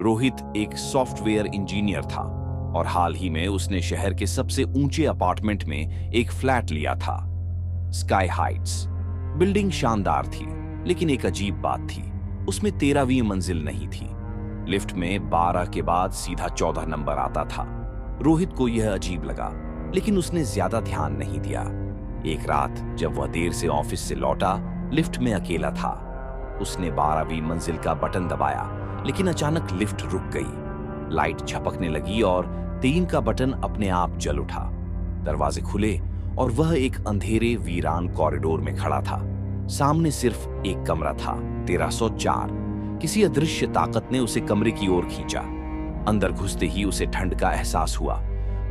रोहित एक software engineer था और हाल ही में उसने शहर के सबसे ऊंचे अपार्टमेंट में एक फ्लैट लिया था, स्काई हाइट्स। बिल्डिंग शानदार थी, लेकिन एक अजीब बात थी, उसमें 13वीं मंजिल नहीं थी। लिफ्ट में 12 के बाद सीधा 14 नंबर आता था। रोहित को यह अजीब लगा, लेकिन उसने ज्यादा ध्यान नहीं दिया। एक रात जब वह देर से ऑफिस से लौटा, लिफ्ट में अकेला था। उसने 12वीं मंजिल का बटन दबाया, लेकिन अचानक लिफ्ट रुक गई। लाइट झपकने लगी और 3 का बटन अपने आप जल उठा। दरवाजे खुले और वह एक अंधेरे वीरान कॉरिडोर में खड़ा था। सामने सिर्फ एक कमरा था, 1304। किसी अदृश्य ताकत ने उसे कमरे की ओर खींचा। अंदर घुसते ही उसे ठंड का एहसास हुआ।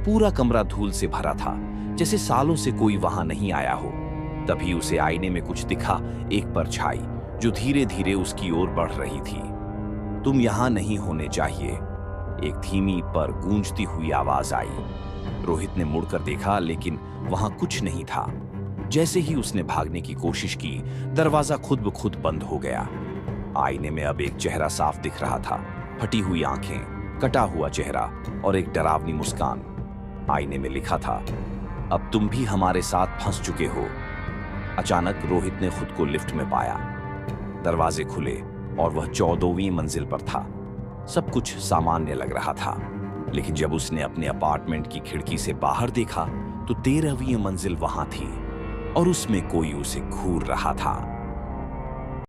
पूरा कमरा धूल से भरा था, जैसे सालों से कोई वहां नहीं आया हो। तभी उसे आईने में कुछ दिखा, एक परछाई जो धीरे धीरे उसकी ओर बढ़ रही थी। तुम यहां नहीं होने चाहिए, एक धीमी पर गूंजती हुई आवाज आई। रोहित ने मुड़कर देखा, लेकिन वहां कुछ नहीं था। जैसे ही उसने भागने की कोशिश की, दरवाजा खुद ब खुद बंद हो गया। आईने में अब एक चेहरा साफ दिख रहा था, फटी हुई आंखें, कटा हुआ चेहरा और एक डरावनी मुस्कान। आईने में लिखा था, अब तुम भी हमारे साथ फंस चुके हो। अचानक रोहित ने खुद को लिफ्ट में पाया। दरवाजे खुले और वह 14वीं मंजिल पर था। सब कुछ सामान्य लग रहा था, लेकिन जब उसने अपने अपार्टमेंट की खिड़की से बाहर देखा तो 13वीं मंजिल वहां थी और उसमें कोई उसे घूर रहा था।